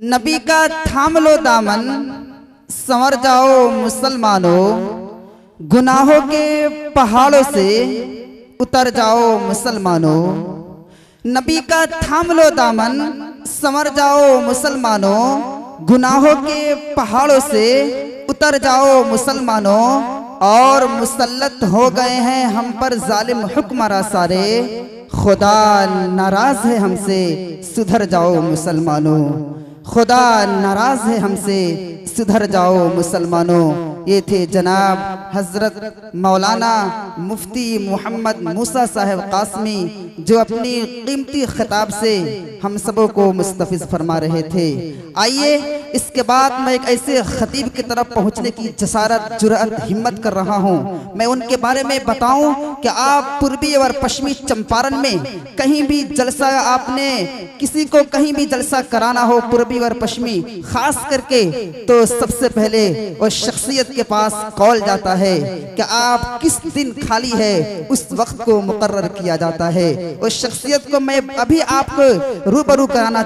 नबी का थाम लो दामन, संवर जाओ मुसलमानों, गुनाहों के पहाड़ों से उतर जाओ मुसलमानों। नबी का थाम लो दामन, संवर जाओ मुसलमानों, गुनाहों के पहाड़ों से उतर जाओ मुसलमानों। और मुसल्लत हो गए हैं हम पर जालिम हुक्मरां सारे, खुदा नाराज है हमसे सुधर जाओ मुसलमानों। खुदा नाराज है हमसे सुधर जाओ मुसलमानों। ये थे जनाब हजरत मौलाना मुफ्ती मोहम्मद मूसा साहब कासमी, जो अपनी कीमती खिताब से हम सबों को मुस्तफिज फरमा रहे थे। आइए इसके बाद मैं एक ऐसे खतीब की तरफ पहुंचने की जसारत जुरअत हिम्मत कर रहा हूं। मैं उनके बारे में बताऊं कि आप पूर्वी और पश्चिमी चंपारण में कहीं भी जलसा, आपने किसी को कहीं भी जलसा कराना हो पूर्वी और पश्चिमी खास करके, तो सबसे पहले उस शख्सियत के पास कॉल जाता है कि आप किस दिन खाली है, उस वक्त को मुकर्रर किया जाता है। उस शख्सियत को मैं अभी आपको रूबरू कराना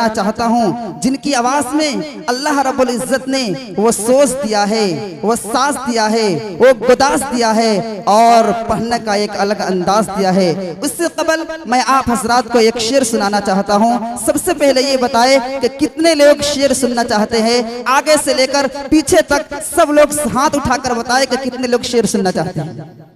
चाहता हूं, जिनकी आवाज में अल्लाह रब्बुल इज्जत ने वो सोच दिया है, वो सांस दिया है, वो गुदास दिया है और पढ़ने का एक अलग अंदाज दिया है। उससे कबल मैं आप हजरात को एक शेर सुनाना चाहता हूं। सबसे पहले ये बताए कि कितने लोग शेर सुनना चाहते हैं, आगे से लेकर पीछे तक सब लोग हाथ उठाकर बताए कि कितने लोग शेर सुनना चाहते हैं।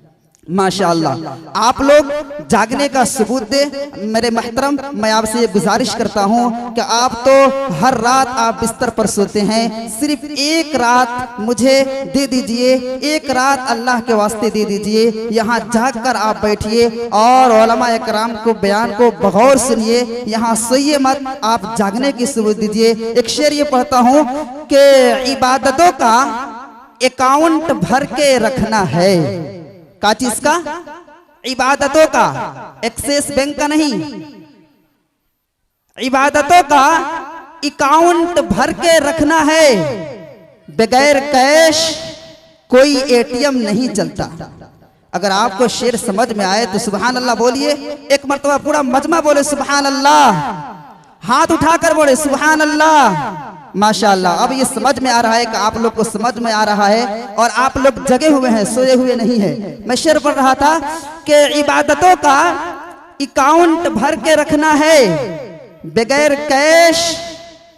माशाअल्लाह, आप लोग जागने का सबूत दे। मेरे महतरम, मैं आपसे ये गुजारिश करता हूँ कि आप तो हर रात आप बिस्तर पर सोते हैं, सिर्फ एक रात मुझे दे दीजिए, एक रात अल्लाह के वास्ते दे दीजिए। यहाँ जाग कर आप बैठिए और उलमा इकराम को बयान को बगौर सुनिए, यहाँ सोइए मत, आप जागने की सबूत दीजिए। एक शेर ये पढ़ता हूँ कि इबादतों का अकाउंट भर के रखना है। का चीज का? इबादतों का, एक्सिस बैंक का नहीं, इबादतों का अकाउंट भर के रखना है। बगैर कैश कोई एटीएम नहीं चलता। अगर आपको शेर समझ में आए तो सुभान अल्लाह बोलिए। एक मर्तबा पूरा मजमा बोले सुभान अल्लाह, हाथ उठाकर बोले सुभान अल्लाह। माशाअल्लाह, अब ये समझ में आ रहा है कि आप लोग को समझ में आ रहा है और आप लोग जगे हुए हैं, सोए हुए नहीं है। मैं शेर पढ़ रहा था कि इबादतों का अकाउंट भर के रखना है, बगैर कैश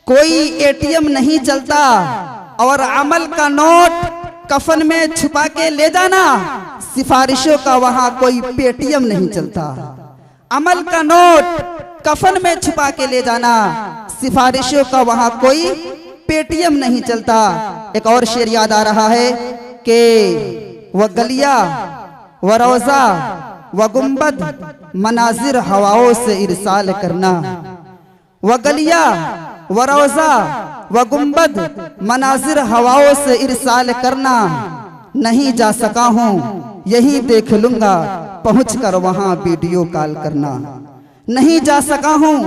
कोई एटीएम नहीं चलता, और अमल का नोट कफन में छुपा के ले जाना, सिफारिशों का वहां कोई पेटीएम नहीं चलता। अमल का नोट कफन में छुपा के ले जाना, सिफारिशों का वहां कोई पेटीएम नहीं चलता। एक और शेर याद आ रहा है कि वह गलिया व रोजा व गुंबद मनाजिर हवाओं से इरसाल करना, वह गलिया व रोजा व गुंबद मनाजिर हवाओं से इरसाल करना। नहीं जा सका हूं यही देख लूंगा, पहुंच कर वहां वीडियो कॉल करना। नहीं जा सका हूं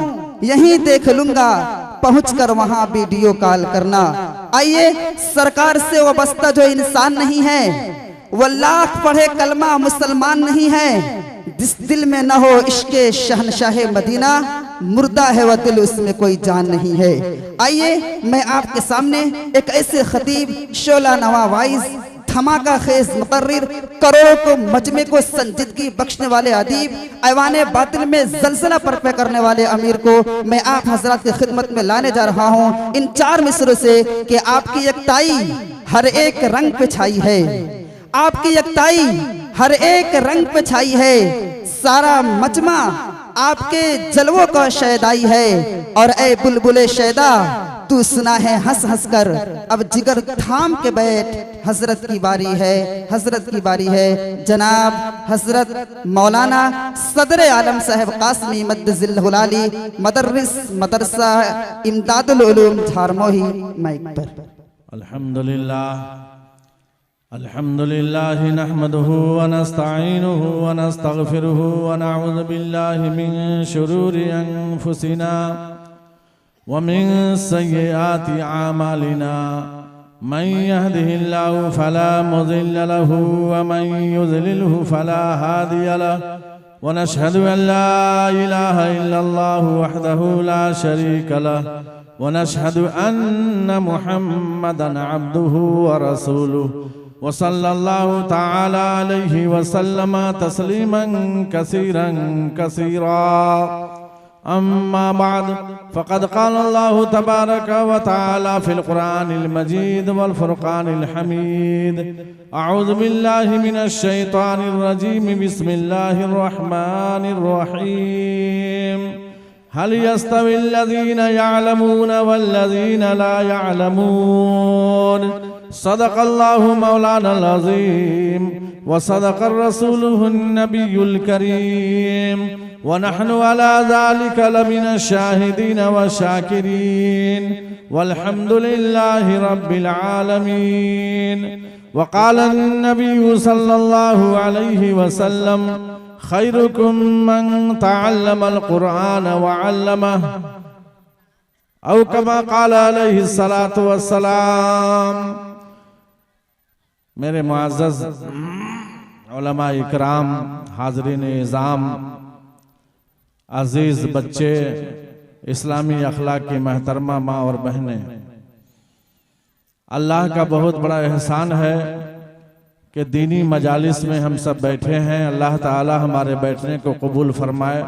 यही देख लूंगा, पहुंच कर वहां वीडियो कॉल करना। आइए, सरकार से वाबस्ता जो इंसान नहीं है, वो लाख पढ़े कलमा मुसलमान नहीं है। जिस दिल में न हो इश्क़े शहनशाह मदीना, मुर्दा है वह दिल, उसमें कोई जान नहीं है। आइए मैं आपके सामने एक ऐसे खतीब, शोला नवा वाइज, धमाका खेज मुकर्रिर, करोड़ों को मजमे को संजीदगी बख्शने वाले अदीब, ऐवाने बातिल में जलजला बर्पा करने वाले अमीर को मैं आप हजरात की खिदमत में लाने जा रहा हूँ इन 4 मिसरों से कि आपकी यकताई हर एक रंग पे छाई है, आपकी यकताई हर एक रंग पे छाई है, सारा मजमा आपके जलवों का शैदाई है। और ए बुलबुले शैदा तू सुना है हंस हंस कर, अब जिगर थाम के बैठ, हजरत की बारी है, हजरत की बारी है। जनाब हजरत मौलाना सदर आलम साहब कासमी मद्दजिल्लहुल आली, मदरस मदरसा इमदादुल उलूम झारमोही, माइक पर। अल्हम्दुलिल्लाह नहमदुहु व नस्तईनुहु व नस्तगफिरुहु व नऊज़ु बिल्लाहि मिन शुरूरि अनफुसिना व मिन सय्यिआति आमालिना। मन यहदिहिल्लाहु फला मुज़िल्ल लहु व मन युज़लिलहु फला हादिय लहु व नशहदु अन ला इलाहा इल्लल्लाहु वहदहु ला शरीक लहु वनशहदु अन्न मुहम्मदन अब्दुहु व रसूलुहु व सल्लल्लाहु तआला अलैहि वसल्लम तस्लीमन कसीरन कसीरा। अम्मा बाद फ़क़द क़ाल अल्लाहु तबारक व तआला फ़िल क़ुरानिल मजीद वल फ़ुरक़ानिल हमीद। अऊज़ु बिल्लाहि मिनश शैतानिर रजीम। बिस्मिल्लाहिर रहमानिर रहीम। हल यस्तविल लज़ीना यअलमून वल्लज़ीना ला यअलमून। सदक़ल्लाहु मौलानल अज़ीम व सदक़र रसूलुहुन नबियुल करीम व नहनु अला ज़ालिका लमिनश शाहिदीन व शाकिरीन वल्हम्दुलिल्लाहि रब्बिल आलमीन। व क़ाल अन्नबिय्यु सल्लल्लाहु अलैहि वसल्लम खैरुकुम मन तअल्लमल क़ुरआन व अल्लमह औ कमा क़ाल अलैहि सलातु वस्सलाम। मेरे मुअज़्ज़ज़ उलमा इकराम, हाज़रीन इज़ाम, अजीज़ बच्चे, इस्लामी अखलाक की महतरमा माँ और बहनें, अल्लाह का बहुत बड़ा एहसान है कि दीनी मजालिस में हम सब बैठे हैं। अल्लाह ताला हमारे बैठने को कबूल फरमाए।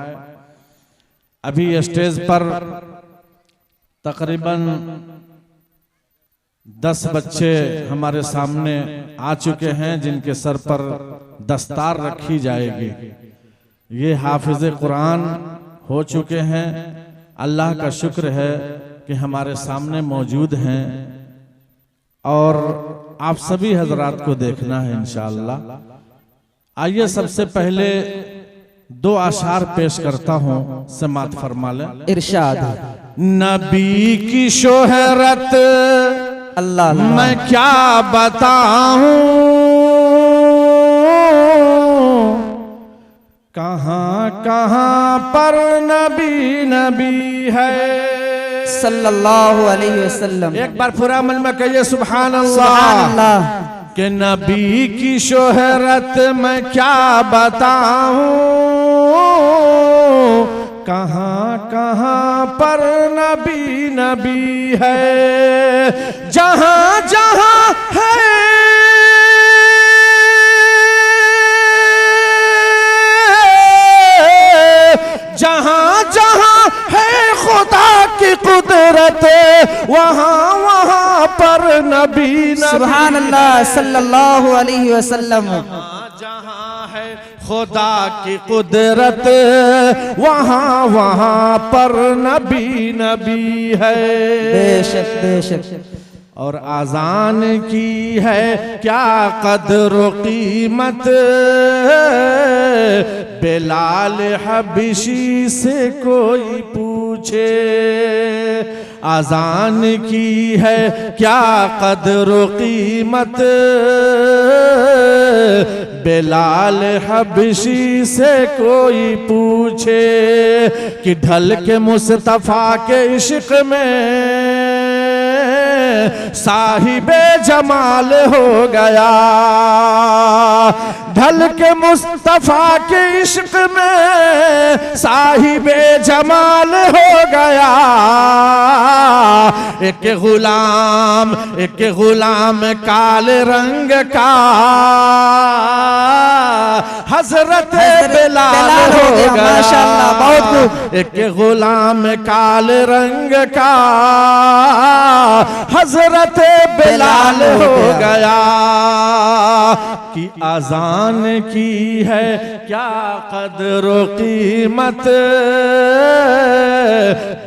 अभी स्टेज पर तकरीबन 10 बच्चे हमारे सामने आ चुके हैं जिनके सर पर दस्तार रखी जाएगी। ये हाफिज कुरान हो चुके हैं। अल्लाह का शुक्र है कि हमारे सामने मौजूद हैं और आप सभी हजरात को देखना है इंशाअल्लाह। आइए सबसे पहले 2 अशार पेश करता हूँ, समात फरमा लें। इरशाद। नबी की शोहरत अल्लाह मैं क्या बताऊं, कहां कहां पर नबी नबी है सल्लल्लाहु अलैहि वसल्लम। एक बार पूरा अमल में कहिए सुभान सुभान अल्लाह। अल्लाह। कि नबी की शोहरत मैं क्या बताऊं, कहां कहां पर नबी नबी है। जहां जहां है जहां जहां है खुदा की कुदरत, वहां वहां पर नबी नबी। सुभान अल्लाह सल्लल्लाहु अलैहि वसल्लम। जहां है खुदा की कुदरत, वहां वहां पर नबी नबी है। बेशक बेशक। और आजान की है क्या कदर कीमत, बिलाल हबशी से कोई पूछे। आजान की है क्या कदर कीमत, बिलाल हबशी से कोई पूछे। कि ढल के मुस्तफा के इश्क में साहिबे जमाल हो गया। ढल के मुस्तफा के इश्क में साहिबे जमाल हो गया। एक गुलाम काले रंग का हजरत बिलाल हो गया। माशाअल्लाह, बहुत खूब। एक गुलाम काले रंग का हजरत बिलाल हो गया। कि आजान की है क्या कदर कीमत,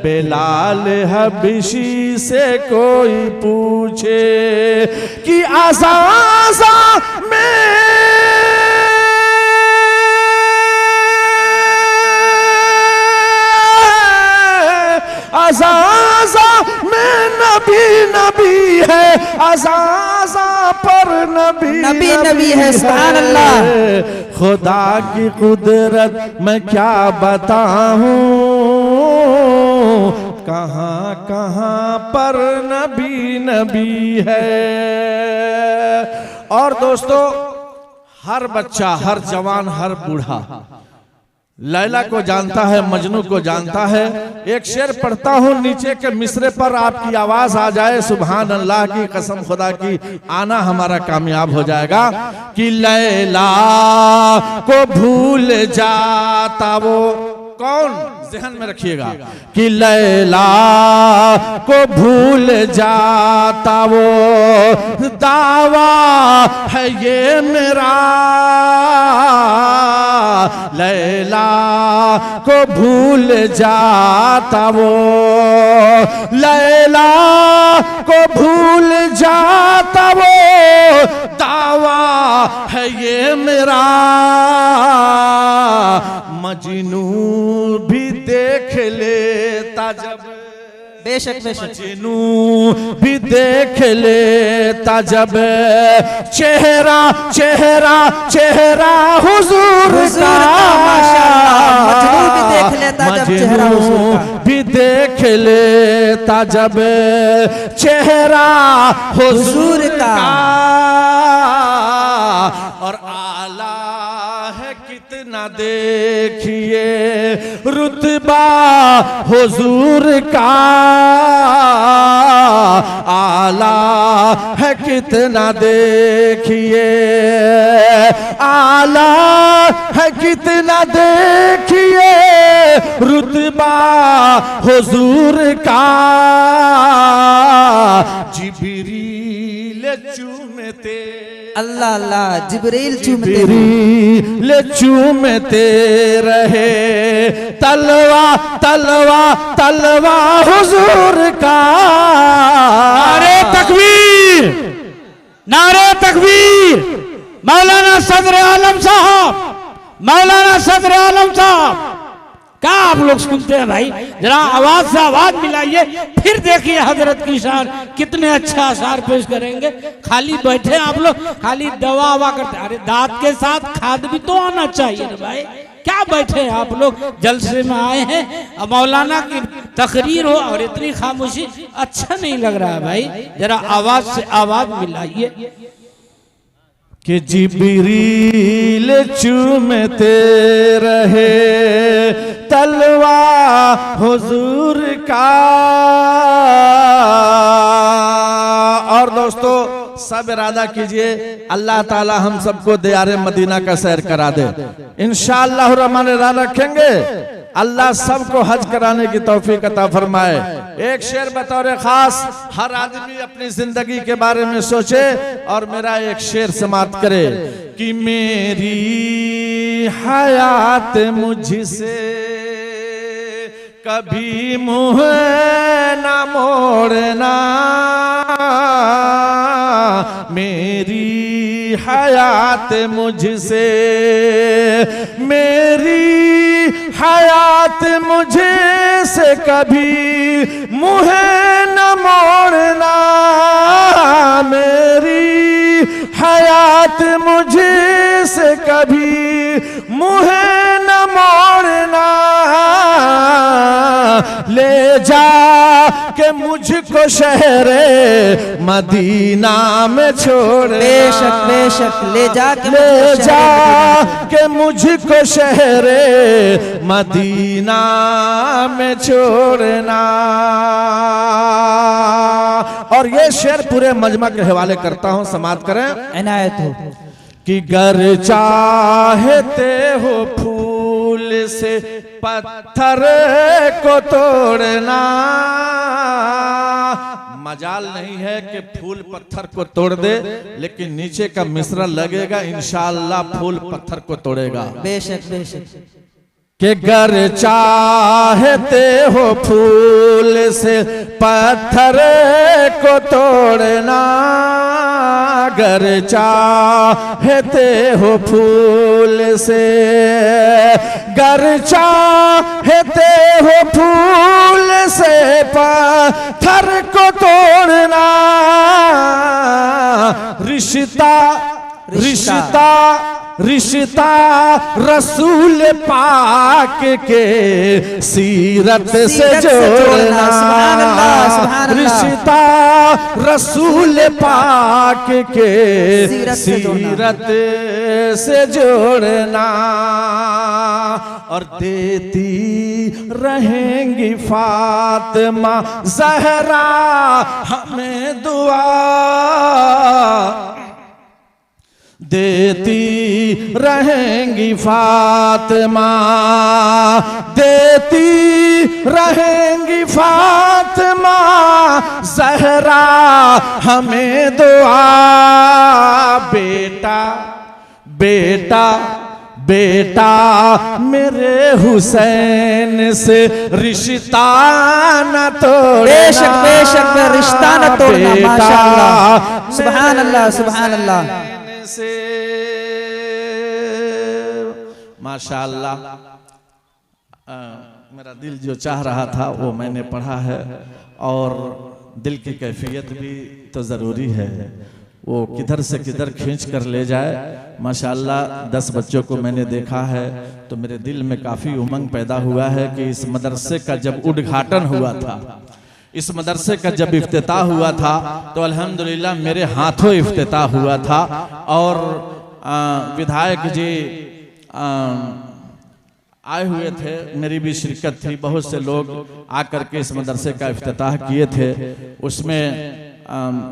बिलाल हबशी से कोई पूछे। कि आज़ाज़ा में अज़ाज़ा में नबी नबी है, अज़ाज़ा पर नबी नबी है। सुभान अल्लाह। खुदा की कुदरत मैं क्या बताऊं, कहां कहां पर नबी नबी है। और दोस्तों, हर बच्चा, हर जवान, हर बूढ़ा लैला को जानता है, मजनू को जानता है। एक शेर पढ़ता हूँ, नीचे के मिसरे पर आपकी आवाज आ जाए, सुभान अल्लाह की कसम खुदा की, आना हमारा कामयाब हो जाएगा। कि लैला को भूल जाता वो कौन, ज़हन में रखिएगा। कि लैला को भूल जाता वो दावा है ये मेरा, लैला को भूल जाता वो, लैला को भूल जाता वो दावा है ये मेरा। मजनू भी देख लेता जब, बेशक बेशक, मजनू भी देख लेता जब चेहरा चेहरा चेहरा हुजूर का, मजनू भी देख लेता जब चेहरा हुजूर का, भी देख लेता जब चेहरा हुजूर का। और आला है कितना देखिए रुतबा हुजूर का, आला है कितना देखिए, आला है कितना देखिए रुतबा हुजूर का। जिब्रील चूमते, अल्लाह अल्लाह, जिब्रील चूमते, जिब्रील चूमते रहे तलवा तलवा तलवा हुजूर का। नारे तकबीर, नारे तकबीर। मौलाना सदर आलम साहब, मौलाना सदर आलम साहब, क्या आप लोग सुनते हैं भाई? जरा आवाज से आवाज मिलाइए, फिर देखिए हजरत की शान कितने अच्छा आसार पेश करेंगे। खाली बैठे आप लोग, खाली दवा ववा करते, अरे दांत के साथ खाद भी तो आना चाहिए ना भाई। क्या बैठे आप लोग, जलसे में आए हैं, अब मौलाना की तकरीर हो और इतनी खामोशी, अच्छा नहीं लग रहा है भाई। जरा आवाज से आवाज मिलाइए। कि जिब्रील चूमते रहे तलवा हुजूर का। और दोस्तों सब इरादा कीजिए, अल्लाह ताला हम सबको दियारे मदीना का सैर करा दे। इंशाअल्लाह रहमान इरादा रखेंगे, अल्लाह सबको हज कराने की तौफीक अता फरमाए। एक शेर बतौर खास हर आदमी अपनी जिंदगी के बारे में सोचे और मेरा एक शेर समाप्त करे। कि मेरी हयात मुझसे कभी मुँह न मोड़ना, मेरी हयात मुझसे, मेरी हयात मुझसे कभी मुँह न मोड़ना, मेरी हयात मुझसे कभी मुँह न मोड़ना। ले जा के मुझको शहरे मदीना में छोड़, बेशक बेशक, ले जा के मुझको शहरे मदीना में छोड़ना। और ये शेर पूरे मजमा के हवाले करता हूं, समाप्त करें। इनायत हो। कि गर चाहते हो फूल से पत्थर को तोड़ना, मजाल नहीं है कि फूल पत्थर को तोड़ दे, लेकिन नीचे का मिश्रण लगेगा, इंशाअल्लाह फूल पत्थर को तोड़ेगा। बेशक बेशक। कि गर चाहते हो फूल से पत्थर को तोड़ना, गर चाहते हो फूल से, गर चाहते हो फूल से पत्थर को तोड़ना। रिश्ता रिश्ता रिश्ता रसूल पाक के सीरत से जोड़ना, सुभान अल्लाह, सुभान अल्लाह। रिश्ता रसूल पाक के सीरत से जोड़ना, और देती रहेंगी फातिमा ज़हरा हमें दुआ, देती रहेंगी फातिमा, देती रहेंगी फातिमा ज़हरा हमें दुआ। बेटा बेटा बेटा मेरे हुसैन से रिश्ता न तोड़ना, बेशक बेशक रिश्ता न तोड़ना, माशाअल्लाह, सुभान अल्लाह, सुभान अल्लाह से माशाअल्लाह। मेरा दिल जो चाह रहा था वो मैंने पढ़ा है, और दिल की कैफियत भी तो ज़रूरी है, वो किधर से किधर खींच कर ले जाए। माशाअल्लाह 10 बच्चों को मैंने देखा है तो मेरे दिल में काफ़ी उमंग पैदा हुआ है कि इस मदरसे का जब उद्घाटन हुआ था, इस मदरसे का जब इफ्तिताह हुआ था तो अल्हम्दुलिल्लाह मेरे हाथों इफ्तिताह हुआ था, और विधायक जी आए हुए थे, मेरी भी शिरकत थी, बहुत से लोग आकर के इस मदरसे का इफ्तिताह किए थे। उसमें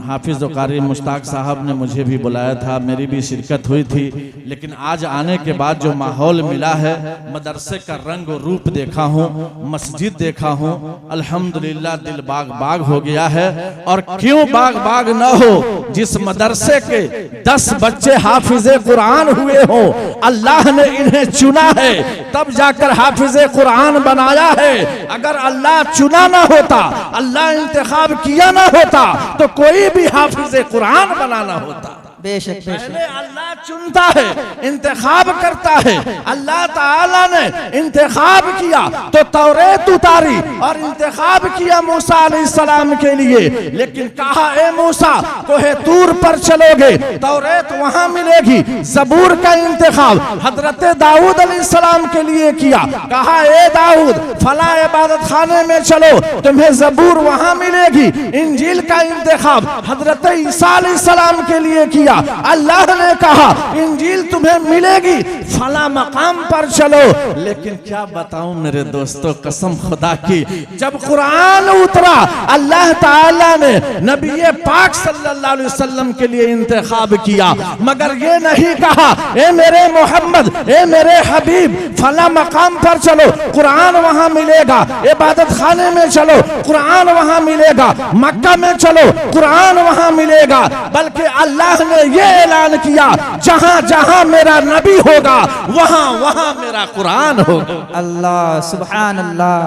हाफिज़ कारी मुश्ताक साहब ने मुझे भी बुलाया था, मेरी भी शिरकत हुई थी। लेकिन आज आने के बाद जो माहौल मिला है, मदरसे का रंग और रूप देखा हूँ, मस्जिद देखा हूँ, अल्हम्दुलिल्लाह दिल बाग बाग हो गया है। और क्यों बाग बाग न हो, जिस मदरसे के 10 बच्चे हाफिज़े कुरान हुए हों, अल्लाह ने इन्हें चुना है तब जाकर हाफिज़े कुरान बनाया है। अगर अल्लाह चुना ना होता, अल्लाह इंतखाब किया ना होता तो कोई भी हाफिज़े कुरान बनाना होता। बेशक पहले अल्लाह चुनता है, इंतखाब करता है। अल्लाह ताला ने इंतखाब किया तो तौरेत उतारी और इंतखाब किया मूसा अलैहिस्सलाम के लिए, लेकिन कहा ए मूसा कोहे तूर पर चलोगे तौरेत वहां मिलेगी। जबूर का इंतखाब हजरत दाऊद अलैहिस्सलाम के लिए किया, कहा ए दाऊद फला इबादत खाने में चलो तुम्हें जबूर वहां मिलेगी। इंजील का इंतखाब हजरत ईसा अलैहिस्सलाम के लिए किया, अल्लाह ने कहा इंजील तुम्हें मिलेगी, फला मकाम पर चलो। लेकिन क्या बताऊं मेरे दोस्तों, कसम खुदा की, जब कुरान उतरा अल्लाह ताला ने नबी पाक सल्लल्लाहु अलैहि वसल्लम के लिए इंतखाब किया, मगर ये नहीं कहा ए मेरे मोहम्मद, ए मेरे हबीब फला मकाम पर चलो कुरान वहां मिलेगा, इबादत खाने में चलो कुरान वहां मिलेगा, मक्का में चलो कुरान वहां मिलेगा। बल्कि अल्लाह ने ये ऐलान किया जहां जहां मेरा नबी होगा वहां वहां मेरा कुरान होगा। अल्लाह सुभान अल्लाह,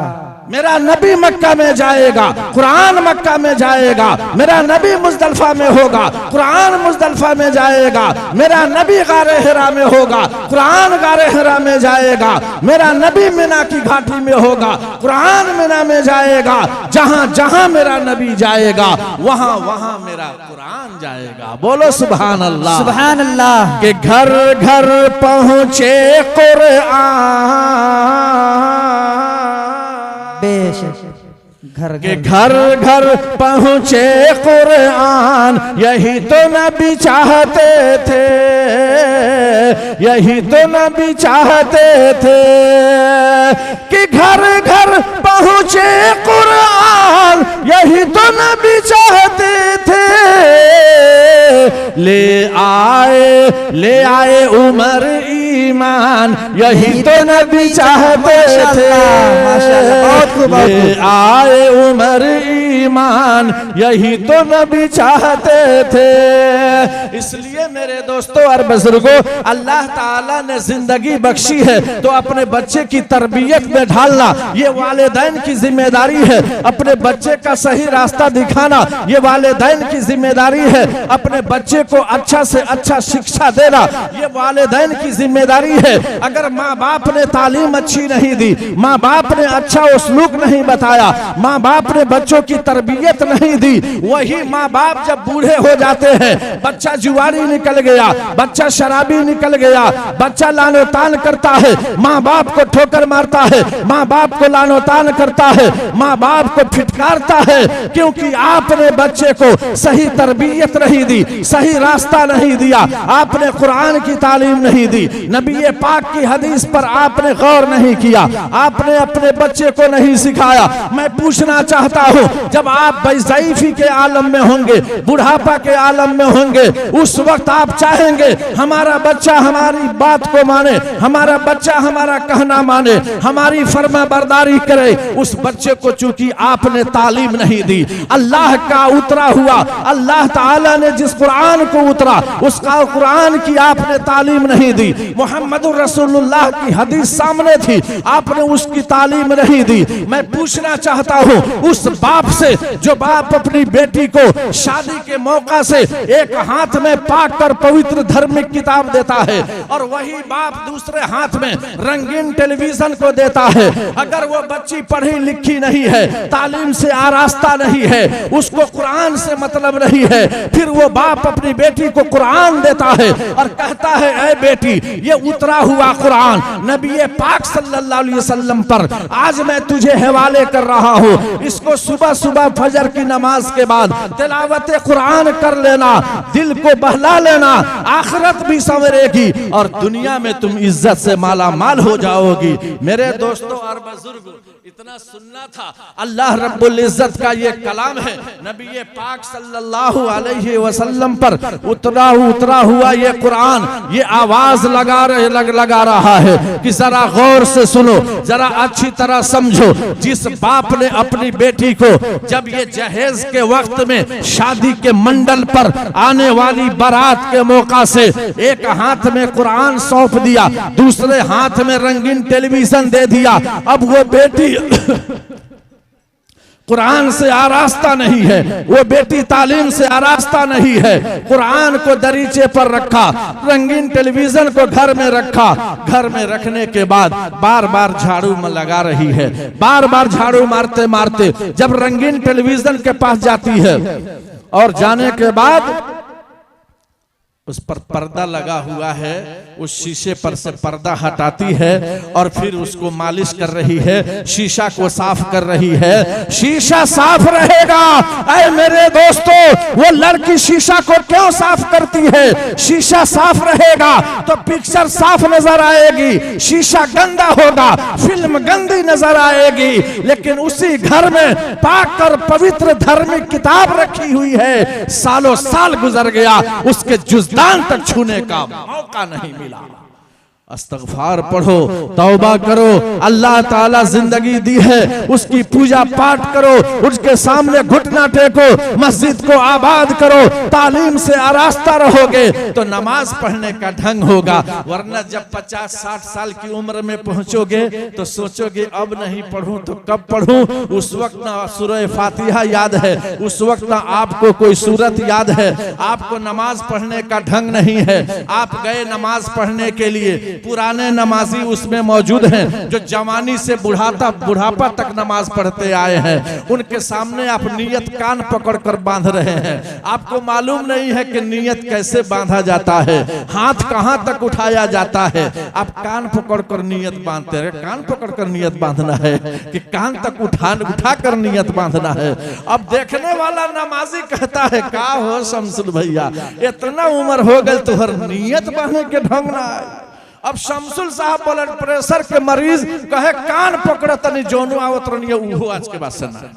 मेरा नबी मक्का में जाएगा, कुरान मक्का में जाएगा। मेरा नबी मुज़दलिफा में होगा, कुरान मुज़दलिफा में जाएगा। मेरा नबी गारे हिरा में होगा, कुरान गारे हिरा में जाएगा। मेरा नबी मिना की घाटी में होगा, कुरान मिना में जाएगा। जहां जहां मेरा नबी जाएगा वहां वहां मेरा कुरान जाएगा। बोलो सुभान अल्लाह, सुभान अल्लाह। के घर घर पहुंचे कुरान, बेशक घर के घर घर पहुंचे कुरान, यही तो नबी चाहते थे, यही तो नबी चाहते थे कि घर घर पहुंचे कुरान, यही तो नबी चाहते थे। ले आए उमर ईमान, यही तो नबी चाहते थे। ले आए उमर ईमान, यही तो नबी चाहते थे। इसलिए मेरे दोस्तों और बुजुर्गों, अल्लाह ताला ने जिंदगी बख्शी है तो अपने बच्चे की तरबियत में ढालना ये वालिदैन की जिम्मेदारी है। अपने बच्चे का सही रास्ता दिखाना ये वालिदैन की जिम्मेदारी है। अपने बच्चे को अच्छा से अच्छा शिक्षा देना ये वालिदैन की जिम्मेदारी है। अगर माँ बाप ने तालीम अच्छी नहीं दी, माँ बाप ने अच्छा उस्लूक नहीं बताया, माँ बाप ने बच्चों की तरबियत नहीं दी। वही माँ बाप जब बूढ़े हो जाते हैं, बच्चा जुआरी निकल गया, बच्चा शराबी निकल गया, बच्चा लानो तान करता है, माँ बाप को ठोकर मारता है, माँ बाप को लानो तान करता है, माँ बाप को फिटकारता है, क्योंकि आपने बच्चे को सही तरबियत नहीं दी, सही रास्ता नहीं दिया, आपने कुरान की तालीम नहीं दी, नबी पाक की हदीस पर आपने गौर नहीं किया, आपने अपने बच्चे को नहीं सिखाया। मैं पूछना चाहता हूं, जब आप बेज़ईफी के आलम में होंगे, बुढ़ापा के आलम में होंगे, उस वक्त आप चाहेंगे हमारा बच्चा हमारी बात को माने, हमारा बच्चा हमारा कहना माने, हमारी फर्मा बरदारी करे। उस बच्चे को चूंकि आपने तालीम नहीं दी, अल्लाह का उतरा हुआ, अल्लाह ताला ने जिस कुरान को उतरा उसका कुरान की आपने तालीम नहीं दी, मोहम्मद रसूलुल्लाह की हदीस सामने थी, आपने उसकी तालीम नहीं दी। मैं पूछना चाहता हूं उस बाप से जो बाप अपनी बेटी को शादी के मौका से एक हाथ में पाक और पवित्र धार्मिक किताब देता है और वही बाप दूसरे हाथ में रंगीन टेलीविजन को देता है। अगर वो बच्ची पढ़ी लिखी नहीं है, तालीम से आरास्ता नहीं है, उसको कुरान से मतलब नहीं है, फिर वो बाप अपनी बेटी को कुरान देता है और कहता है ऐ बेटी ये उतरा हुआ कुरान नबी पाक सल्लल्लाहु अलैहि वसल्लम पर आज मैं तुझे हवाले कर रहा हूँ, इसको सुबह सुबह फजर की नमाज के बाद तिलावत कुरान कर लेना, दिल को बहला लेना, आखिरत भी संवरेगी और दुनिया में तुम इज्जत से माला माल हो जाओगी। मेरे दोस्तों और बुजुर्ग, इतना सुनना था। अल्लाह रब्बुल इज्जत का ये कलाम है, नबी पाक सल्लल्लाहु अलैहि वसल्लम पर उतरा हुआ ये कुरान, ये आवाज लगा रहा है कि जरा गौर से सुनो, जरा अच्छी तरह समझो। जिस बाप ने अपनी बेटी को जब ये जहेज के वक्त में शादी के मंडल पर आने वाली बारात के मौका से एक हाथ में कुरान सौंप दिया, दूसरे हाथ में रंगीन टेलीविजन दे दिया, अब वो बेटी कुरान से आरास्ता नहीं है, वो बेटी तालीम से आरास्ता नहीं है। कुरान को दरीचे पर रखा, रंगीन टेलीविजन को घर में रखा, घर में रखने के बाद बार बार झाड़ू में लगा रही है, बार बार झाड़ू मारते मारते जब रंगीन टेलीविजन के पास जाती है और जाने के बाद उस पर पर्दा लगा हुआ है, उस शीशे पर से पर्दा हटाती है और फिर उसको मालिश कर रही है, शीशा को साफ कर रही है। शीशा साफ रहेगा, ऐ मेरे दोस्तों, वो लड़की शीशा को क्यों साफ करती है? शीशा साफ रहेगा तो पिक्चर साफ नजर आएगी, शीशा गंदा होगा फिल्म गंदी नजर आएगी। लेकिन उसी घर में पाक और पवित्र धार्मिक किताब रखी हुई है, सालों साल गुजर गया, उसके जुज़दान तक छूने का मौका नहीं मिला। अस्तगफार पढ़ो, तौबा करो, अल्लाह ताला जिंदगी दी है, उसकी पूजा पाठ करो, उसके सामने घुटना टेको, मस्जिद को आबाद करो, तालीम से आरास्ता रहोगे तो नमाज पढ़ने का ढंग होगा। वरना जब 50-60 साल की उम्र में पहुंचोगे तो सोचोगे अब नहीं पढ़ूं तो कब पढ़ूं। उस वक्त ना सूरह फातिहा याद है, उस वक्त ना आपको कोई सूरत याद है, आपको नमाज पढ़ने का ढंग नहीं है। आप गए नमाज पढ़ने के लिए, पुराने नमाजी उसमें मौजूद हैं जो जवानी से बुढ़ापा तक नमाज पढ़ते आए हैं, उनके सामने आप नियत कान पकड़कर बांध रहे हैं। आपको मालूम नहीं है कि नियत कैसे बांधा जाता है, हाथ कहां तक उठाया जाता है। आप कान पकड़कर नियत बांधते रहे, कान पकड़कर नियत बांधना है कि कान तक उठाकर नियत बांधना है। अब देखने वाला नमाजी कहता है का हो शमसुल भैया, इतना उम्र हो गई तुहर नियत बांधने के ढंग ना है। अब शमसुल साहब ब्लड प्रेशर के मरीज कहे कान पकड़ तनी जोनू आवत रनिए, उहो आज के बाद सुना।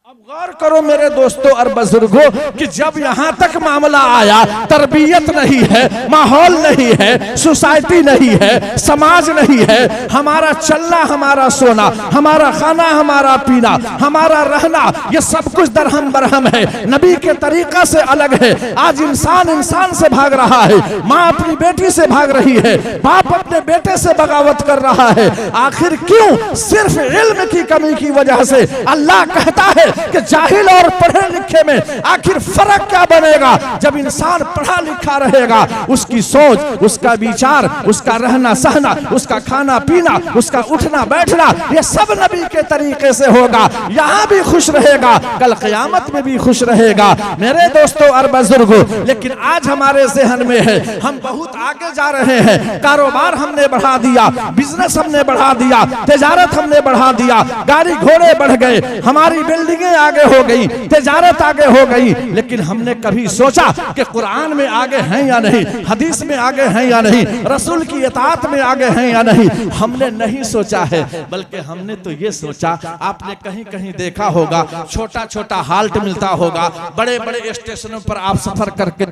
अब गौर करो मेरे दोस्तों और बुजुर्गों कि जब यहाँ तक मामला आया, तरबियत नहीं है, माहौल नहीं है, सोसाइटी नहीं है, समाज नहीं है, हमारा चलना, हमारा सोना, हमारा खाना, हमारा पीना, हमारा रहना, ये सब कुछ दरहम बरहम है, नबी के तरीका से अलग है। आज इंसान से भाग रहा है, माँ अपनी बेटी से भाग रही है, बाप अपने बेटे से बगावत कर रहा है। आखिर क्यों? सिर्फ इल्म की कमी की वजह से। अल्लाह कहता है कि कि जाहिल और पढ़े लिखे में आखिर फर्क क्या बनेगा। जब इंसान पढ़ा लिखा रहेगा, उसकी सोच, उसका विचार, उसका रहना सहना, उसका खाना पीना, उसका उठना बैठना, ये सब नबी के तरीके से होगा। यहाँ भी खुश रहेगा, कल क़यामत में भी खुश रहेगा। मेरे दोस्तों और बुजुर्गों, लेकिन आज हमारे ज़हन में है, हम बहुत आगे जा रहे हैं। कारोबार हमने बढ़ा दिया, बिजनेस हमने बढ़ा दिया, तिजारत हमने बढ़ा दिया, गाड़ी घोड़े बढ़ गए, हमारी बिल्डिंगें आगे हो गई, तिजारत आगे हो गई। लेकिन हमने कभी सोचा कि कुरान में आगे हैं या नहीं, हदीस में आगे हैं या नहीं, रसूल की इताअत में आगे हैं या नहीं, हमने नहीं सोचा है। बल्कि हमने तो ये सोचा, आपने कहीं कहीं देखा होगा, छोटा छोटा हाल्ट मिलता होगा, बड़े बड़े स्टेशनों पर आप सफर करके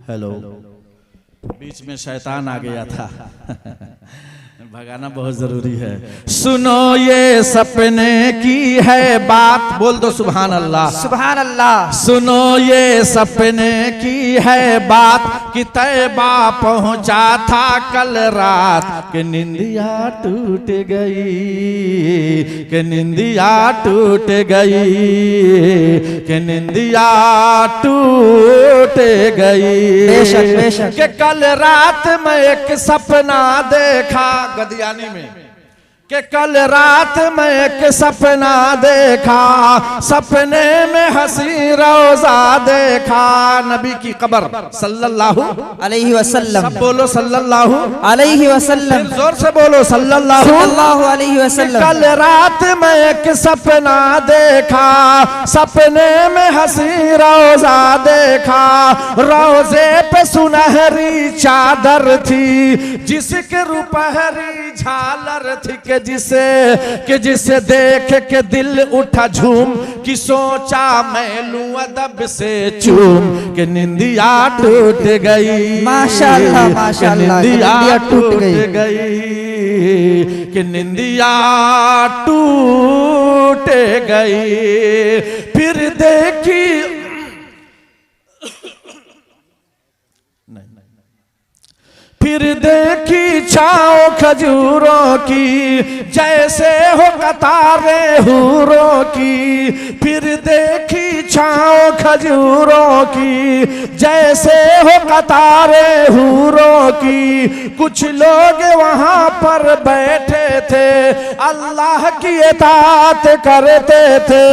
हेलो, बीच में शैतान आ गया था, भगाना बहुत जरूरी है। सुनो ये सपने की है बात, बोल दो सुभान अल्लाह, सुभान अल्लाह। सुनो ये सपने की है बात कि तैबा पहुंचा था कल रात, कि निंदिया टूट गई, कि निंदिया टूट गई, कि निंदिया टूट गई। बेशक बेशक। कि कल रात में एक सपना देखा, गदियानी में, कि कल रात में एक सपना देखा, सपने में हंसी रोजा देखा, नबी की कब्र सल्लल्लाहु अलैहि वसल्लम। सब बोलो सल्लल्लाहु अलैहि वसल्लम। जोर से बोलो सल्लल्लाहु अलैहि वसल्लम। कल रात में एक सपना देखा, सपने में हंसी रोजा देखा, रोजे पे सुनहरी चादर थी, जिसके रुपहरी झालर थी, कि जिसे देख के दिल उठा झूम, कि सोचा मैं लूं अदब से चूम, कि निंदिया टूट गई, माशाअल्लाह माशाअल्लाह, निंदिया टूट गई, कि निंदिया टूट गई। फिर देखी फिर देखी छाओ खजूरों की, जैसे हो कतारें हूरों की, फिर देखी छाओ खजूरों की, जैसे हो कतारें हूरों की। कुछ लोग वहां पर बैठे थे, अल्लाह की इताअत करते थे,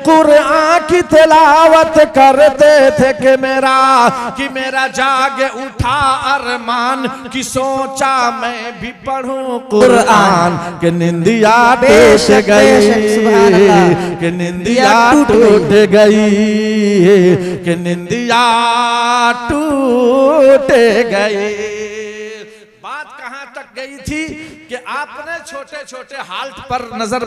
कुरान की तिलावत करते थे, कि मेरा जाग उठा अरमान, कि सोचा मैं भी पढ़ूं कुरान, कि निंदिया टूट गई, कि निंदिया टूट गई, कि निंदिया टूट गई। बात कहां तक गई थी कि आपने छोटे छोटे हाल्ट पर नजर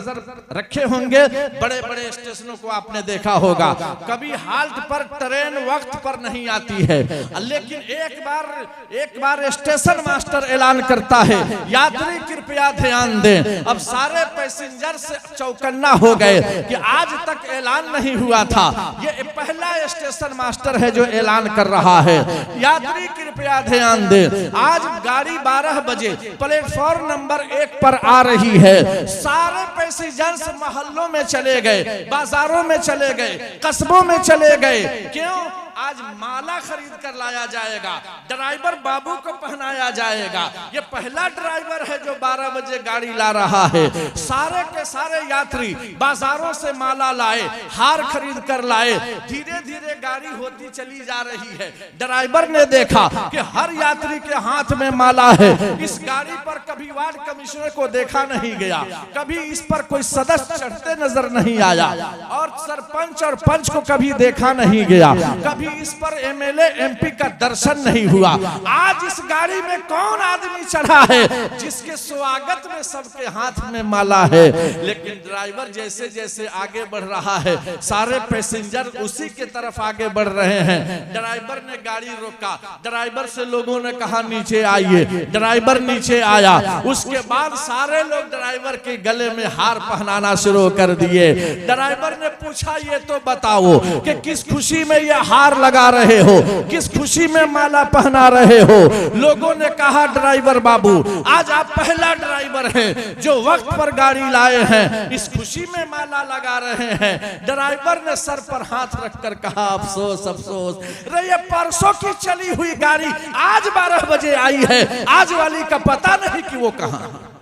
रखे होंगे, बड़े बड़े स्टेशनों को आपने देखा होगा, कभी हाल्ट पर ट्रेन वक्त पर नहीं आती है, लेकिन एक बार स्टेशन मास्टर ऐलान करता है, यात्री कृपया ध्यान दें। अब सारे पैसेंजर से चौकन्ना हो गए कि आज तक ऐलान नहीं हुआ था, ये पहला स्टेशन मास्टर है जो ऐलान कर रहा है। यात्री कृपया ध्यान दें, आज गाड़ी 12 बजे प्लेटफॉर्म नंबर 1 पर आ रही है। सारे पैसेंजर्स मोहल्लों में चले गए, बाजारों में चले गए, कस्बों में चले गए। क्यों? आज माला खरीद कर लाया जाएगा, ड्राइवर बाबू को पहनाया जाएगा। ये पहला ड्राइवर है जो 12 बजे गाड़ी ला रहा है। सारे के सारे यात्री बाजारों से माला लाए, हार खरीद कर लाए। धीरे धीरे गाड़ी होती चली जा रही है। ड्राइवर ने देखा कि हर यात्री के हाथ में माला है। इस गाड़ी पर कभी वार्ड कमिश्नर को देखा नहीं गया, कभी इस पर कोई सदस्य चढ़ते नजर नहीं आया, और सरपंच और पंच को कभी देखा नहीं गया, कभी इस पर एमएलए एमपी का दर्शन नहीं हुआ। आज इस गाड़ी में कौन आदमी चढ़ा है जिसके स्वागत में सबके हाथ में माला है? लेकिन ड्राइवर जैसे जैसे आगे बढ़ रहा है, सारे पैसेंजर उसी के तरफ आगे बढ़ रहे हैं। ड्राइवर ने गाड़ी रोका, ड्राइवर से लोगों ने कहा नीचे आइए। ड्राइवर नीचे आया। उसके बाद सारे लोग ड्राइवर के गले में हार पहनाना शुरू कर दिए। ड्राइवर ने पूछा, ये तो बताओ कि किस खुशी में ये हार लगा रहे हो, किस खुशी में माला पहना रहे हो? लोगों ने कहा, ड्राइवर बाबू, आज आप पहला ड्राइवर हैं जो वक्त पर गाड़ी लाए हैं, इस खुशी में माला लगा रहे हैं। ड्राइवर ने सर पर हाथ रखकर कहा, अफसोस अफसोस, रे ये परसों की चली हुई गाड़ी आज 12 बजे आई है, आज वाली का पता नहीं कि वो कहां है।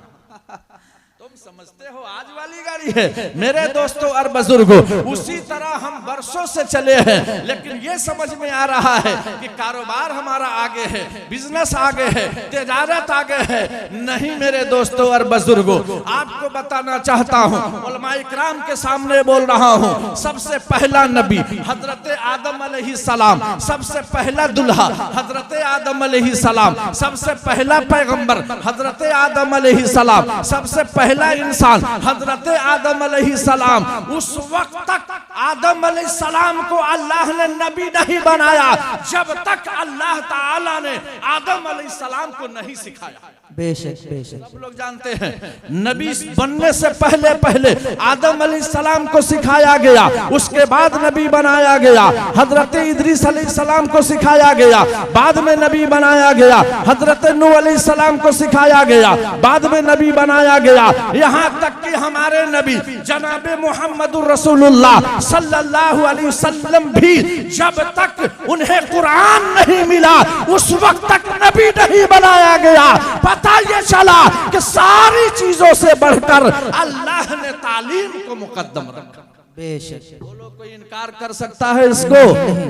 समझते हो आज वाली गाड़ी है। मेरे दोस्तों और बुजुर्गों, उसी तरह हम बरसों से चले हैं, लेकिन ये समझ में आ रहा है कि कारोबार हमारा आगे है, बिजनेस आगे है, तिजारत आगे है। नहीं मेरे दोस्तों और बुजुर्गों, आपको बताना चाहता हूँ, उलमा इकराम के सामने बोल रहा हूँ, सबसे पहला नबी हजरत आदम अलैहिस्सलाम, सबसे पहला दुल्हा हजरत आदम अलैहिस्सलाम, सबसे पहला पैगंबर हजरत आदम अलैहिस्सलाम, सबसे पहला इंसान हजरत आदम अलैहिस्सलाम। उस वक्त तक आदम अलैहिस्सलाम को अल्लाह ने नबी नहीं बनाया जब तक अल्लाह ताला ने आदम अलैहिस्सलाम को नहीं सिखाया। बेशक बेशक सब लोग जानते हैं, नबी बनने से पहले पहले आदम अलैहिस्सलाम को सिखाया गया, उसके बाद नबी बनाया गया। हजरत इदरीस अलैहिस्सलाम को सिखाया गया, बाद में नबी बनाया गया। हजरत नूह अलैहिस्सलाम को सिखाया गया, बाद में नबी बनाया गया। यहाँ तक कि हमारे नबी जनाब मुहम्मदुर रसूलुल्लाह सल्लल्लाहु अलैहि वसल्लम भी जब तक उन्हें कुरान नहीं मिला, उस वक्त तक नबी नहीं बनाया गया। पता ये चला कि सारी चीजों से बढ़कर अल्लाह ने तालीम को मुकद्दम रखा। बेशक बोलो, कोई इनकार कर सकता है इसको?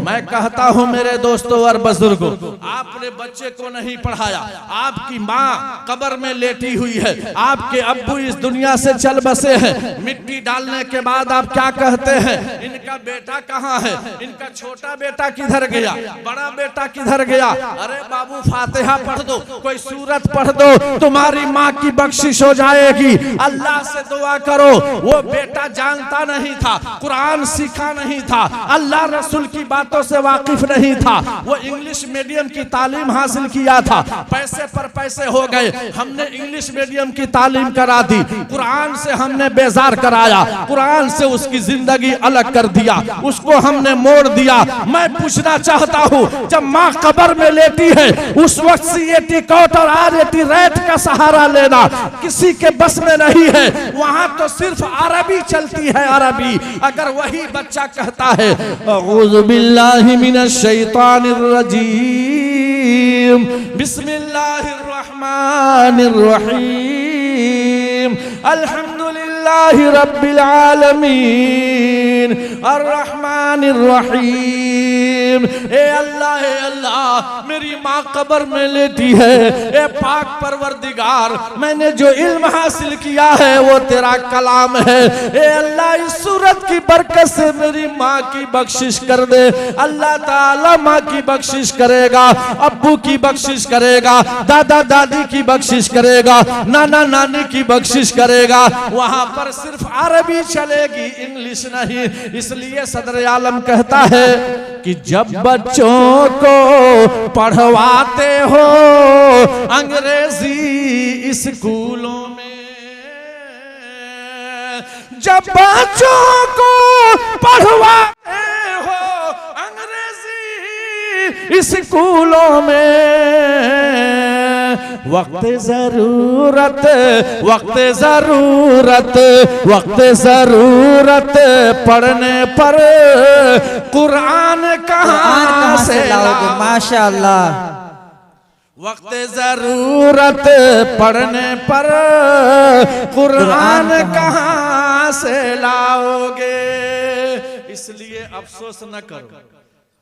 मैं कहता हूं मेरे दोस्तों और बुजुर्गों, आपने बच्चे को नहीं पढ़ाया, आपकी माँ कब्र में लेटी हुई है, आपके अब्बू इस दुनिया से चल बसे हैं, मिट्टी डालने के बाद आप क्या कहते हैं? इनका बेटा कहाँ है? इनका छोटा बेटा किधर गया? बड़ा बेटा किधर गया? अरे बाबू फातिहा पढ़ दो, कोई सूरत पढ़ दो, तुम्हारी माँ की बख्शिश हो जाएगी। अल्लाह से दुआ करो। वो बेटा जानता नहीं था, कुरान सीखा नहीं था, अल्लाह रसूल की बातों से वाकिफ नहीं था, वो इंग्लिश मीडियम की तालीम हासिल किया था, पैसे पर पैसे हो गए, हमने इंग्लिश मीडियम की तालीम करा दी, कुरान से हमने बेजार कराया, कुरान से उसकी जिंदगी अलग कर दिया, उसको हमने मोड़ दिया। मैं पूछना चाहता हूँ, जब माँ कब्र में लेटी है, उस वक्त सीएटी कोट और आरएटी रेट का सहारा लेना किसी के बस में नहीं है। वहां तो सिर्फ अरबी चलती है, अरबी। अगर वही बच्चा कहता है अऊज़ु बिल्लाहि मिनश शैतानिर रजीम, बिस्मिल्लाहिर रहमानिर रहीम, अल्हम्दुलिल्लाहि रब्बिल आलमीन, अर्रहमानिर रहीम। ए अल्लाह, मेरी माँ कब्र में लेटी है, ए पाक परवरदिगार, मैंने जो इल्म हासिल किया है वो तेरा कलाम है। ए अल्लाह, इस सूरत की बरकत से मेरी माँ की बख्शिश कर दे। अल्लाह ताला माँ की बख्शिश करेगा, अब्बू की बख्शिश करेगा, दादा दादी की बख्शिश करेगा, नाना नानी की बख्शिश करेगा। वहां पर सिर्फ अरबी चलेगी, इंग्लिश नहीं। इसलिए सदर आलम कहता है कि जब बच्चों को पढ़वाते हो अंग्रेजी स्कूलों में, जब बच्चों को पढ़वाते हो अंग्रेजी स्कूलों में, वक्त जरूरत, वक्त जरूरत, वक्त जरूरत पढ़ने पर कुरान कहाँ से लाओगे? माशाअल्लाह। वक्त जरूरत पढ़ने पर कुरान कहाँ से लाओगे? इसलिए अफसोस न करो,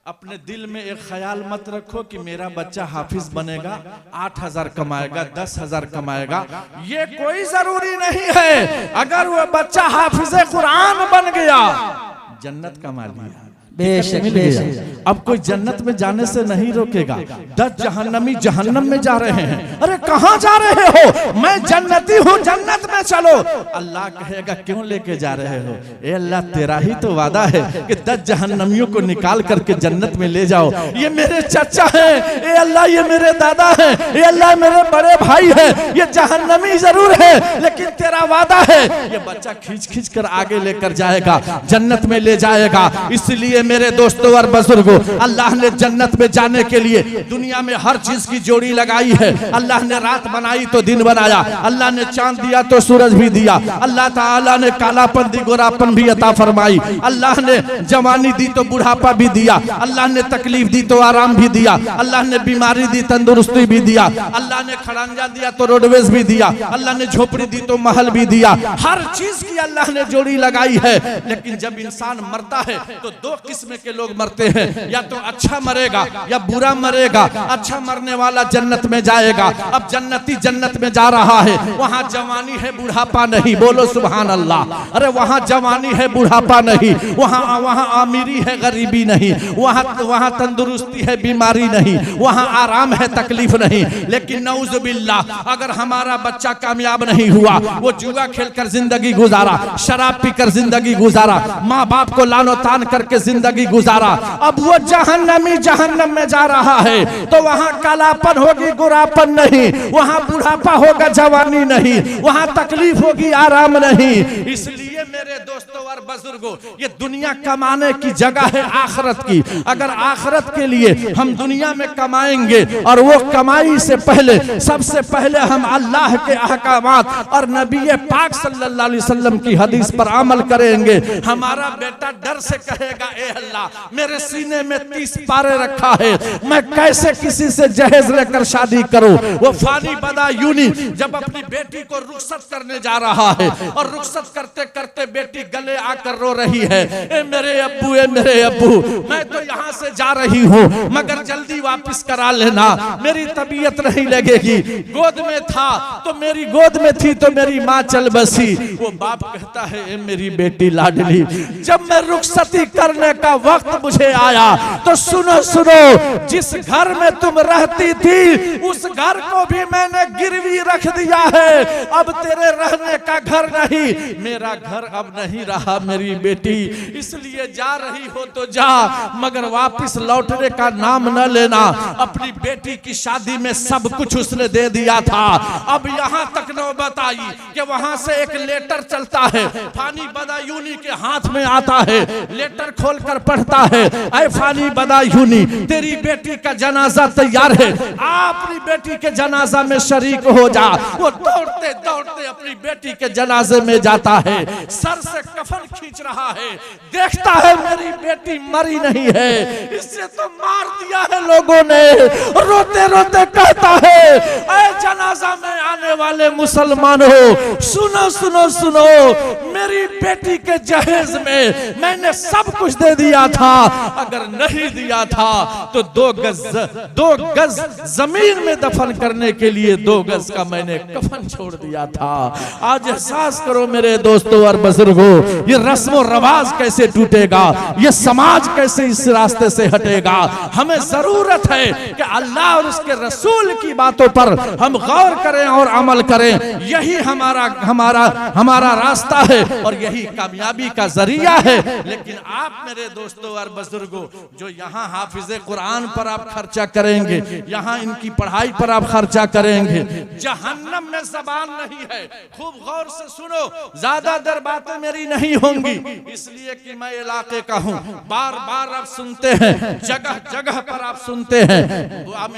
अपने दिल में एक ख्याल मत रखो कि मेरा बच्चा हाफिज बनेगा, 8,000 कमाएगा, 10,000 कमाएगा। ये कोई जरूरी नहीं है। अगर वो बच्चा हाफिज कुरान बन गया, जन्नत कमा लिया, बेशक बेशक। अब कोई जन्नत में जाने से नहीं रोकेगा। 10 जहन्नमी जहन्नम में जा रहे हैं। अरे कहाँ जा रहे हो? मैं जन्नती हूँ, जन्नत में चलो। अल्लाह कहेगा क्यों लेके जा रहे हो? ए अल्लाह, तेरा ही तो वादा है कि 10 जहन्नमियों को निकाल करके जन्नत में ले जाओ। ये मेरे चाचा हैं, ए अल्लाह ये मेरे दादा हैं, ए अल्लाह मेरे बड़े भाई हैं। ये जहन्नमी जरूर है, लेकिन तेरा वादा है ये बच्चा खींच खींच कर आगे लेकर जाएगा, जन्नत में ले जाएगा। इसलिए मेरे दोस्तों और बुजुर्गों, अल्लाह ने जन्नत में जाने के लिए दुनिया में हर चीज की जोड़ी लगाई है। अल्लाह ने रात बनाई तो दिन बनाया, अल्लाह ने चांद दिया तो सूरज भी दिया, अल्लाह ताला ने कालापन दी गोरापन भी अता फरमाई, अल्लाह ने जवानी दी तो बुढ़ापा भी दिया, अल्लाह ने तकलीफ दी तो आराम भी दिया, अल्लाह ने बीमारी दी तंदुरुस्ती भी दिया, अल्लाह ने खड़ंजा दिया तो रोडवेज भी दिया, अल्लाह ने झोपड़ी दी तो महल भी दिया। हर चीज की अल्लाह ने जोड़ी लगाई है। लेकिन जब इंसान मरता है तो दो किस्म के लोग मरते हैं, या तो अच्छा मरेगा या बुरा मरेगा। अच्छा मरने वाला जन्नत में जाएगा। अब जन्नती जन्नत में जा रहा है, वहां जवानी है बुढ़ापा नहीं, बोलो सुभान अल्लाह। अरे वहां जवानी है बुढ़ापा नहीं, वहां अमीरी है गरीबी नहीं, वहां तंदुरुस्ती है बीमारी नहीं, वहां आराम है तकलीफ नहीं। लेकिन नऊज़ बिल्लाह, अगर हमारा बच्चा कामयाब नहीं हुआ, वो जुआ खेलकर जिंदगी गुजारा, शराब पीकर जिंदगी गुजारा, माँ बाप को लानो तान करके जिंदगी गुजारा, अब वो जहन्नमी जहन्नम में जा रहा है, तो वहां कालापन होगी गुरापन नहीं, वहां बुढ़ापा होगा जवानी नहीं, वहां तकलीफ होगी आराम नहीं। इसलिए मेरे दोस्तों और बुजुर्गों, ये दुनिया कमाने की जगह है आखिरत की। अगर आखिरत के लिए हम दुनिया में कमाएंगे, और वो कमाई से पहले सबसे पहले हम अल्लाह के अहकामात और नबी पाक सल्लल्लाहु अलैहि वसल्लम की हदीस पर अमल करेंगे, हमारा बेटा डर से कहेगा, ए अल्लाह मेरे सीने में 30 पारे रखा है, मैं कैसे किसी से जहेज लेकर शादी करूं? वो फानी बदा यूनी जब अपनी बेटी को रुखसत करने जा रहा है, और रुखसत करते करते बेटी गले आकर रो रही है, ए मेरे अब्बू, ए मेरे अब्बू, मैं तो यहाँ से जा रही हूँ, मगर जल्दी वापस करा लेना, मेरी तबीयत नहीं लगेगी। गोद में था तो मेरी गोद में थी तो मेरी माँ चल बसी। वो बाप कहता है, ए मेरी बेटी लाडली, जब मैं रुखसती करने का वक्त मुझे आया तो सुनो सुनो, जिस घर में तुम रहती थी उस घर को भी मैंने गिरवी रख दिया है। अब तेरे रहने का घर नहीं, मेरा घर अब नहीं रहा मेरी बेटी, इसलिए जा रही हो तो जा, मगर वापस लौटने का नाम न लेना। अपनी बेटी की शादी में सब कुछ उसने दे दिया था। अब यहाँ तक नौबत आई कि वहां से एक लेटर चलता है, फानी बदायूनी के हाथ में आता है, लेटर खोलकर पढ़ता है, ऐ फानी बदायूनी, तेरी बेटी का जनाजा तैयार है, अपनी बेटी के जनाजा में शरीक हो जा। वो दौड़ते दौड़ते अपनी बेटी के जनाजे में जाता है, सर से कफन खींच रहा है, देखता है मेरी बेटी मरी नहीं है, इससे तो मार दिया है लोगों ने। रोते रोते कहता है, ऐ जनाजा में आने वाले मुसलमानों, सुनो सुनो सुनो, मेरी बेटी के जहेज में मैंने सब कुछ दे दिया था, अगर नहीं दिया था तो 2 गज जमीन में दफन करने के लिए 2 गज का मैंने कफन छोड़ दिया था। आज एहसास करो मेरे दोस्तों और बुजुर्गों, ये रस्म और रवाज कैसे टूटेगा, ये समाज कैसे इस रास्ते से हटेगा। हमें जरूरत है कि अल्लाह और उसके रसूल की बातों पर हम गौर करें और अमल करें। यही हमारा रास्ता है और यही कामयाबी का जरिया है। लेकिन आप मेरे दोस्तों और बुजुर्गों, जो यहाँ हाफिज कुरान पर आप खर्चा करेंगे, यहाँ इनकी पढ़ाई पर आप खर्चा करेंगे, जहन्नम में ज़बान नहीं है। खूब गौर से सुनो, ज्यादा देर बातें मेरी नहीं होंगी, इसलिए कि मैं इलाके का हूँ। बार बार आप सुनते हैं, जगह जगह पर आप सुनते हैं,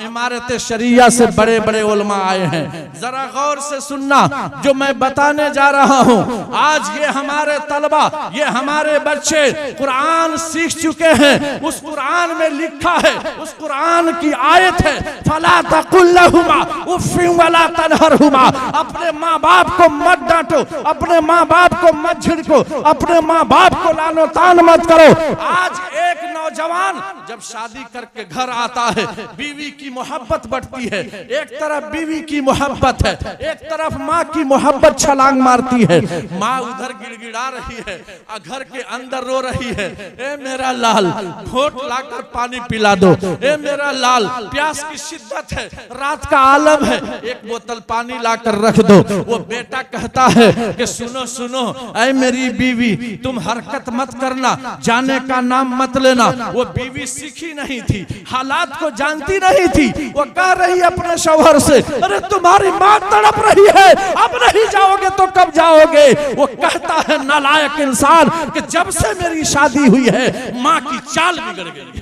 इमारत शरिया से बड़े बड़े उलमा आए हैं। जरा गौर से सुनना जो मैं बताने जा रहा हूँ। आज ये हमारे तलबा, ये हमारे बच्चे कुरान सीख चुके हैं। उस कुरान में लिखा है, उस कुरान की आयत है, फला तकुल लहुमा उफ़्फ़िन वला तनहरहुमा। अपने माँ बाप को मत डांटो, अपने माँ बाप को मत झिड़को, अपने माँ बाप को लानो तान मत करो। आज एक नौजवान जब शादी करके घर आता है, बीवी की मोहब्बत बढ़ती है। एक तरफ बीवी की मोहब्बत है, एक तरफ माँ की मोहब्बत छलांग मारती है। माँ उधर गिड़गिड़ा रही है, घर के अंदर रो रही है, ए मेरा लाल घोट लाकर पानी पिला दो, ए मेरा लाल प्यास की शिद्दत है, रात का आलम है, एक बोतल पानी लाकर रख दो। वो बेटा कहता है कि सुनो सुनो ऐ मेरी बीवी, तुम हरकत मत करना, जाने का नाम मत लेना। वो बीवी सीखी नहीं थी, हालात को जानती नहीं थी। वो कह रही अपने शौहर से, अरे तुम्हारी माँ तड़प रही है, अब नहीं जाओगे तो कब जाओगे। वो कहता है नालायक इंसान कि जब से मेरी शादी हुई है माँ की चाल बिगड़ गई है।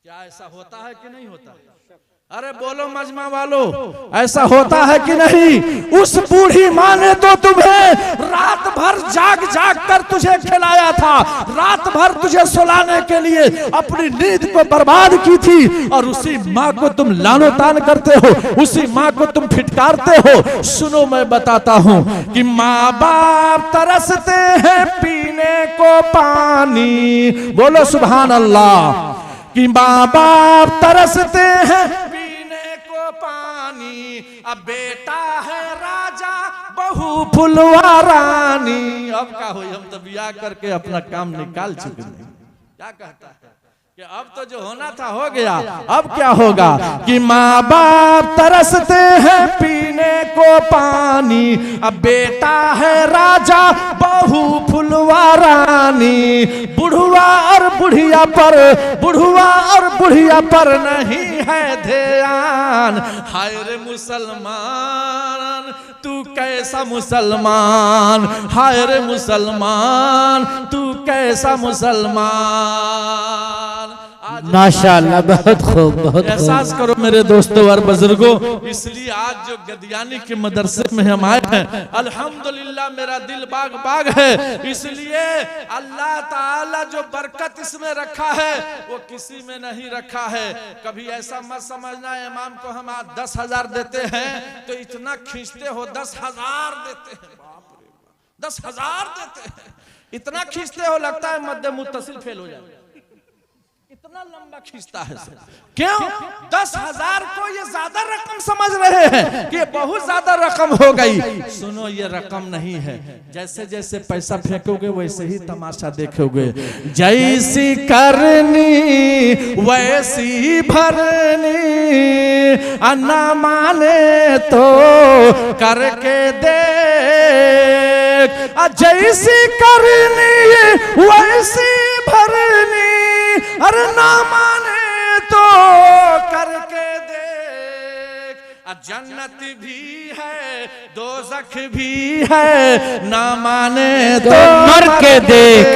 क्या ऐसा होता है कि नहीं होता? अरे बोलो मजमा वालों, ऐसा होता है कि नहीं? उस बूढ़ी माँ ने तो तुम्हें रात भर जाग जाग कर तुझे खिलाया था, रात भर तुझे सुलाने के लिए अपनी नींद को बर्बाद की थी, और उसी माँ को तुम लानो तान करते हो, उसी माँ को तुम फिटकारते हो। सुनो मैं बताता हूँ कि माँ बाप तरसते हैं पीने को पानी, बोलो सुभान अल्लाह। कि माँ बाप तरसते हैं पीने को पानी, अब बेटा है राजा बहू फुलवा रानी। अब क्या हुई, हम तो ब्याह करके अपना काम निकाल चुके हैं। क्या कहता है कि अब तो जो होना था हो गया, अब क्या होगा? कि माँ बाप तरसते हैं पीने को पानी, अब बेटा है राजा बहू फुलवा रानी। बुढ़वा और बुढ़िया पर, बुढ़वा और बुढ़िया पर नहीं है ध्यान। हाय रे मुसलमान तू कैसा मुसलमान, हाय रे मुसलमान तू कैसा मुसलमान। माशाअल्लाह, बहुत खूब, बहुत एहसास करो मेरे दोस्तों और बुजुर्गों, इसलिए आज जो गदियानी के मदरसे में हम आए हैं, अल्हम्दुलिल्लाह मेरा दिल बाग बाग है। इसलिए अल्लाह ताला जो बरकत इसमें रखा है वो किसी में नहीं रखा है। कभी ऐसा मत समझना इमाम को हम 10,000 देते हैं तो इतना खींचते हो, 10,000 देते हैं, 10,000 देते हैं, इतना खींचते हो लगता है मध्य मुत्तसिल फेल हो जाए, इतना लंबा खींचता है। क्यों? 10,000 को ये ज्यादा रकम समझ रहे हैं कि बहुत ज्यादा रकम हो गई। सुनो ये रकम नहीं है, जैसे जैसे पैसा फेंकोगे वैसे ही तमाशा देखोगे। जैसी करनी वैसी भरनी, अन्ना माने तो करके देख। जैसी करनी वैसी भरनी, अरे ना माने तो करके देख। जन्नत भी है दोज़ख भी है, ना माने तो मर के देख।